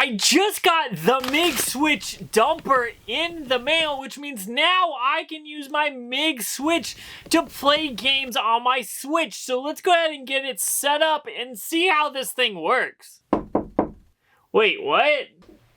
I just got the MIG Switch Dumper in the mail, which means now I can use my MIG Switch to play games on my Switch. So let's go ahead and get it set up and see how this thing works. Wait, what?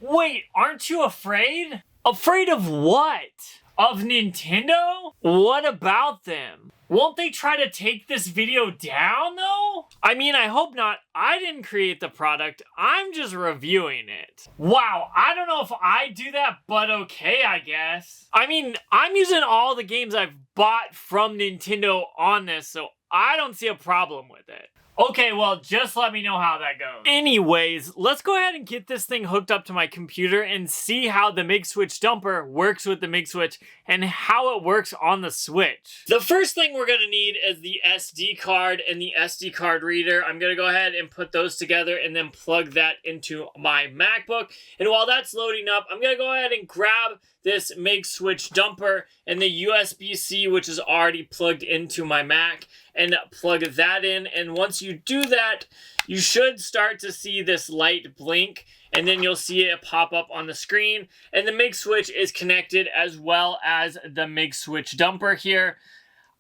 Wait, aren't you afraid? Afraid of what? Of Nintendo? What about them? Won't they try to take this video down though? I mean, I hope not. I didn't create the product. I'm just reviewing it. Wow, I don't know if I do that, but okay, I guess. I mean, I'm using all the games I've bought from Nintendo on this, so I don't see a problem with it. Okay, well, just let me know how that goes. Anyways, let's go ahead and get this thing hooked up to my computer and see how the MIG Switch Dumper works with the MIG Switch and how it works on the Switch. The first thing we're gonna need is the SD card and the SD card reader. I'm gonna go ahead and put those together and then plug that into my MacBook. And while that's loading up, I'm gonna go ahead and grab this MIG Switch Dumper and the USB-C, which is already plugged into my Mac, and plug that in. And once you do that, you should start to see this light blink, and then you'll see it pop up on the screen. And the MIG Switch is connected as well as the MIG Switch Dumper here.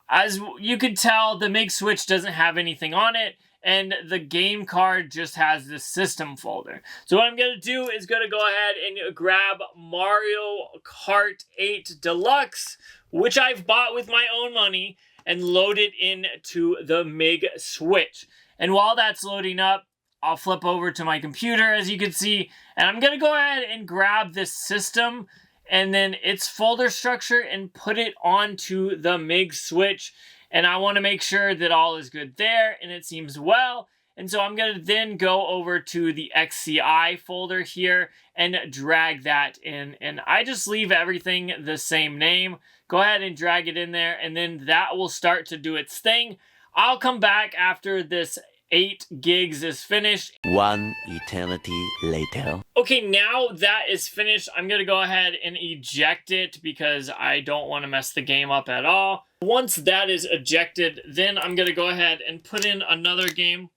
As you can tell, the MIG Switch doesn't have anything on it, and the game card just has this system folder. So what I'm going to do is going to go ahead and grab Mario Kart 8 Deluxe, which I've bought with my own money, and load it into the MIG Switch. And while that's loading up, I'll flip over to my computer, as you can see, and I'm going to go ahead and grab this system and then its folder structure and put it onto the MIG Switch. And I want to make sure that all is good there, and it seems well. And so I'm going to then go over to the XCI folder here and drag that in. And I just leave everything the same name. Go ahead and drag it in there, and then that will start to do its thing. I'll come back after this 8 gigs is finished. One eternity later. Okay, now that is finished, I'm going to go ahead and eject it because I don't want to mess the game up at all. Once that is ejected, then I'm going to go ahead and put in another game.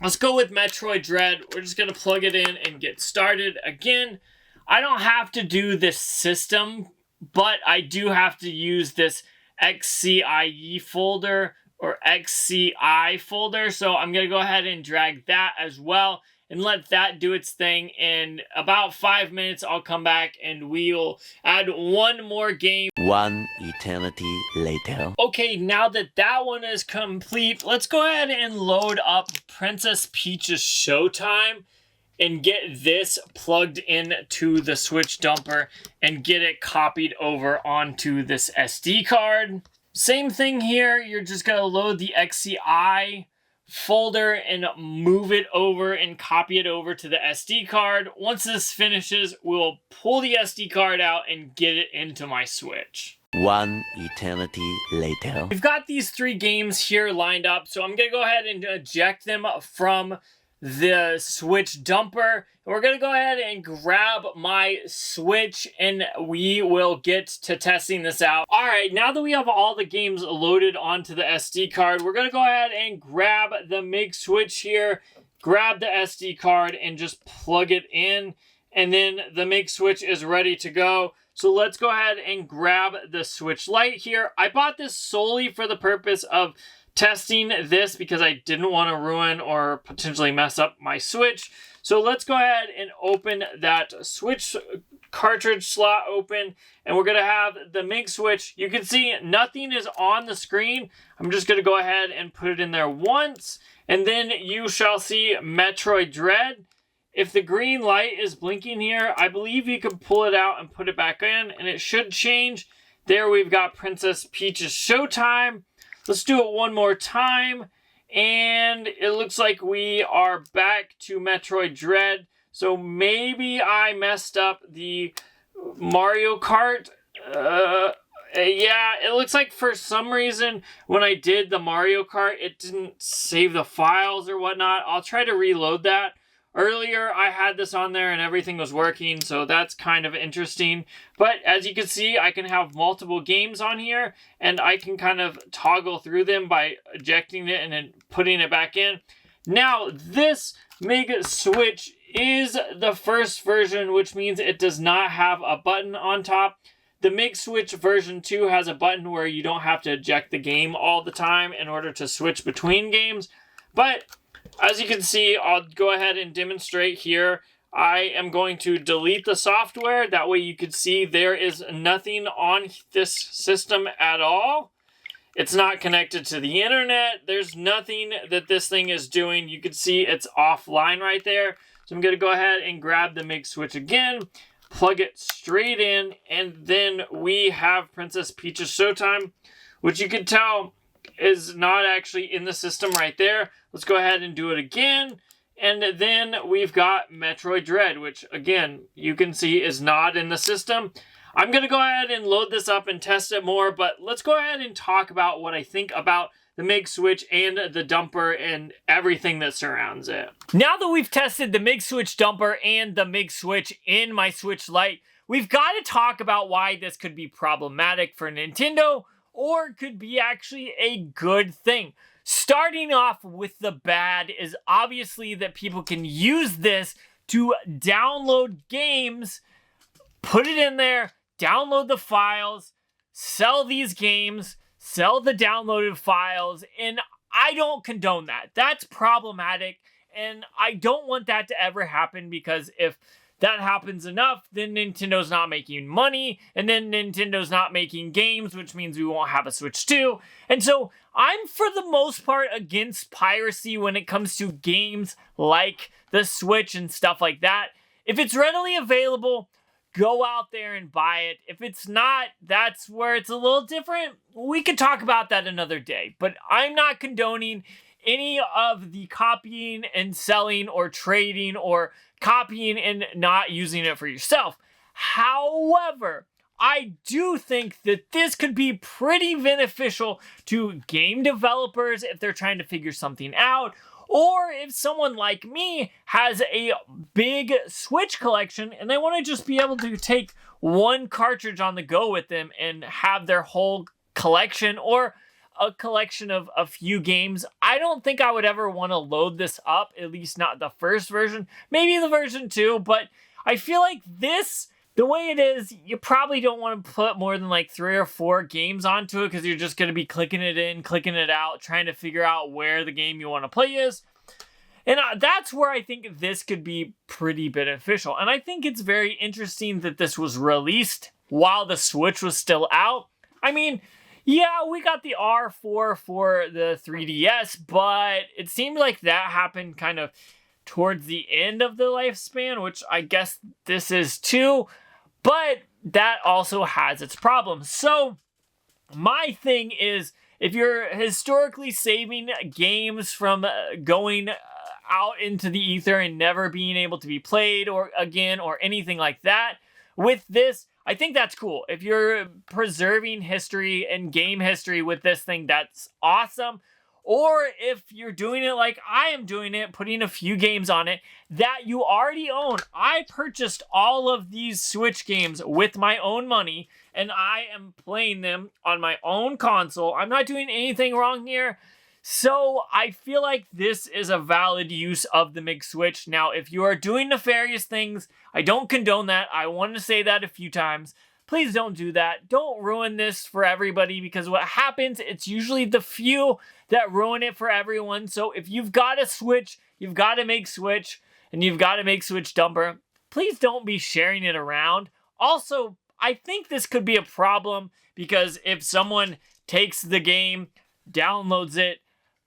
Let's go with Metroid Dread. We're just going to plug it in and get started. Again, I don't have to do this system, but I do have to use this XCIE folder or XCI folder. So I'm going to go ahead and drag that as well and let that do its thing. In about 5 minutes, I'll come back and we'll add one more game. One eternity later. Okay, now that that one is complete, let's go ahead and load up Princess Peach's Showtime and get this plugged in to the Switch Dumper and get it copied over onto this SD card. Same thing here, you're just gonna load the XCI folder and move it over and copy it over to the SD card. Once this finishes, we'll pull the SD card out and get it into my Switch. One eternity later. We've got these 3 games here lined up, so I'm gonna go ahead and eject them from the Switch Dumper. We're gonna go ahead and grab my Switch and we will get to testing this out. All right, now that we have all the games loaded onto the SD card, we're gonna go ahead and grab the MIG Switch here, grab the SD card and just plug it in, and then the MIG Switch is ready to go. So let's go ahead and grab the Switch Lite here. I bought this solely for the purpose of testing this because I didn't want to ruin or potentially mess up my Switch. So let's go ahead and open that Switch cartridge slot open, and we're going to have the MIG Switch. You can see nothing is on the screen. I'm just going to go ahead and put it in there once, and then you shall see Metroid Dread. If the green light is blinking here, I believe you can pull it out and put it back in, and it should change. There we've got Princess Peach's Showtime. Let's do it one more time, and it looks like we are back to Metroid Dread. So maybe I messed up the Mario Kart. Yeah, it looks like for some reason when I did the Mario Kart, it didn't save the files or whatnot. I'll try to reload that. Earlier, I had this on there and everything was working, so that's kind of interesting. But as you can see, I can have multiple games on here, and I can kind of toggle through them by ejecting it and then putting it back in. Now, this MIG Switch is the first version, which means it does not have a button on top. The MIG Switch version 2 has a button where you don't have to eject the game all the time in order to switch between games. But as you can see, I'll go ahead and demonstrate here. I am going to delete the software. That way you can see there is nothing on this system at all. It's not connected to the internet. There's nothing that this thing is doing. You can see it's offline right there. So I'm going to go ahead and grab the MIG Switch again, plug it straight in, and then we have Princess Peach's Showtime, which you can tell is not actually in the system right there. Let's go ahead and do it again. And then we've got Metroid Dread, which again, you can see is not in the system. I'm going to go ahead and load this up and test it more, but let's go ahead and talk about what I think about the MIG Switch and the Dumper and everything that surrounds it. Now that we've tested the MIG Switch Dumper and the MIG Switch in my Switch Lite, we've got to talk about why this could be problematic for Nintendo or could be actually a good thing. Starting off with the bad is obviously that people can use this to download games, put it in there, download the files, sell these games, sell the downloaded files, and I don't condone that. That's problematic, and I don't want that to ever happen, because if that happens enough, then Nintendo's not making money, and then Nintendo's not making games, which means we won't have a Switch 2. And so I'm, for the most part, against piracy when it comes to games like the Switch and stuff like that. If it's readily available, go out there and buy it. If it's not, that's where it's a little different. We could talk about that another day. But I'm not condoning any of the copying and selling or trading or copying and not using it for yourself. However, I do think that this could be pretty beneficial to game developers if they're trying to figure something out, or if someone like me has a big Switch collection and they want to just be able to take one cartridge on the go with them and have their whole collection, or a collection of a few games. I don't think I would ever want to load this up, at least not the first version, maybe the version 2, but I feel like this, the way it is, you probably don't want to put more than like 3 or 4 games onto it, because you're just going to be clicking it in, clicking it out, trying to figure out where the game you want to play is. And that's where I think this could be pretty beneficial. And I think it's very interesting that this was released while the Switch was still out. I mean, yeah, we got the R4 for the 3DS, but it seemed like that happened kind of towards the end of the lifespan, which I guess this is too, but that also has its problems. So my thing is, if you're historically saving games from going out into the ether and never being able to be played or again or anything like that, with this, I think that's cool. If you're preserving history and game history with this thing, that's awesome. Or if you're doing it like I am doing it, putting a few games on it that you already own. I purchased all of these Switch games with my own money, and I am playing them on my own console. I'm not doing anything wrong here. So I feel like this is a valid use of the MIG Switch. Now, if you are doing nefarious things, I don't condone that. I wanted to say that a few times. Please don't do that. Don't ruin this for everybody, because what happens, it's usually the few that ruin it for everyone. So if you've got a Switch, you've got to MIG Switch, and you've got to MIG Switch Dumper, please don't be sharing it around. Also, I think this could be a problem, because if someone takes the game, downloads it,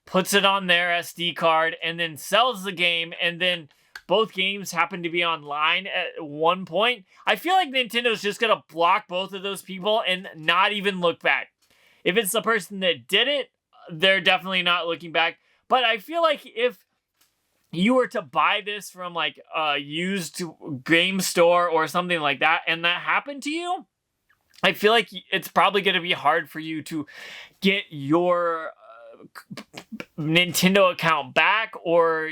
puts it on their SD card, and then sells the game, and then both games happen to be online at one point, I feel like Nintendo's just going to block both of those people and not even look back. If it's the person that did it, they're definitely not looking back. But I feel like if you were to buy this from like a used game store or something like that, and that happened to you, I feel like it's probably going to be hard for you to get your Nintendo account back or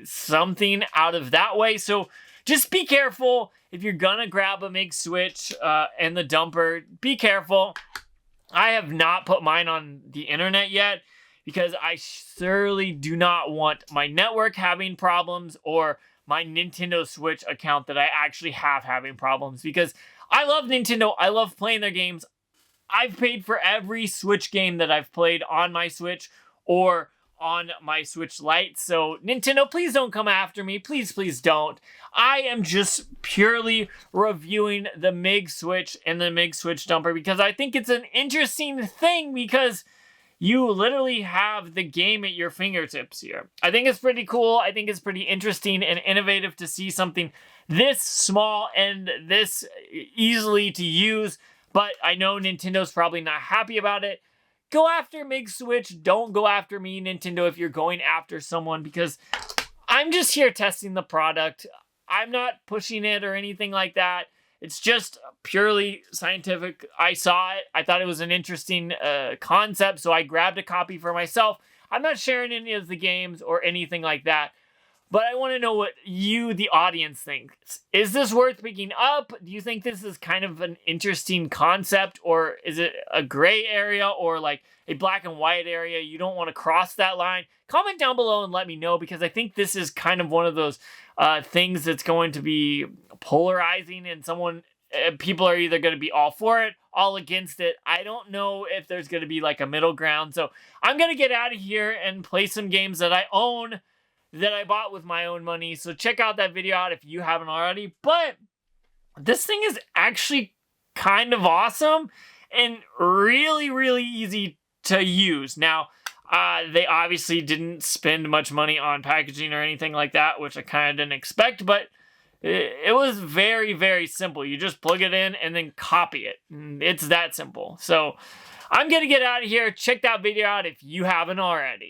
something out of that way. So just be careful if you're gonna grab a MIG Switch and the Dumper. Be careful. I have not put mine on the internet yet, because I surely do not want my network having problems or my Nintendo Switch account that I actually have having problems, because I love Nintendo. I love playing their games. I've paid for every Switch game that I've played on my Switch or on my Switch Lite. So Nintendo, please don't come after me. Please, please don't. I am just purely reviewing the MIG Switch and the MIG Switch Dumper because I think it's an interesting thing, because you literally have the game at your fingertips here. I think it's pretty cool. I think it's pretty interesting and innovative to see something this small and this easily to use. But I know Nintendo's probably not happy about it. Go after MIG Switch. Don't go after me, Nintendo, if you're going after someone, because I'm just here testing the product. I'm not pushing it or anything like that. It's just purely scientific. I saw it. I thought it was an interesting concept, so I grabbed a copy for myself. I'm not sharing any of the games or anything like that, but I want to know what you, the audience, thinks. Is this worth picking up? Do you think this is kind of an interesting concept, or is it a gray area or like a black and white area? You don't want to cross that line? Comment down below and let me know, because I think this is kind of one of those things that's going to be polarizing, and people are either going to be all for it, all against it. I don't know if there's going to be like a middle ground. So I'm going to get out of here and play some games that I own, that I bought with my own money. So check out that video out if you haven't already. But this thing is actually kind of awesome and really, really easy to use. Now, they obviously didn't spend much money on packaging or anything like that, which I kind of didn't expect, but it was very, very simple. You just plug it in and then copy it. It's that simple. So I'm going to get out of here. Check that video out if you haven't already.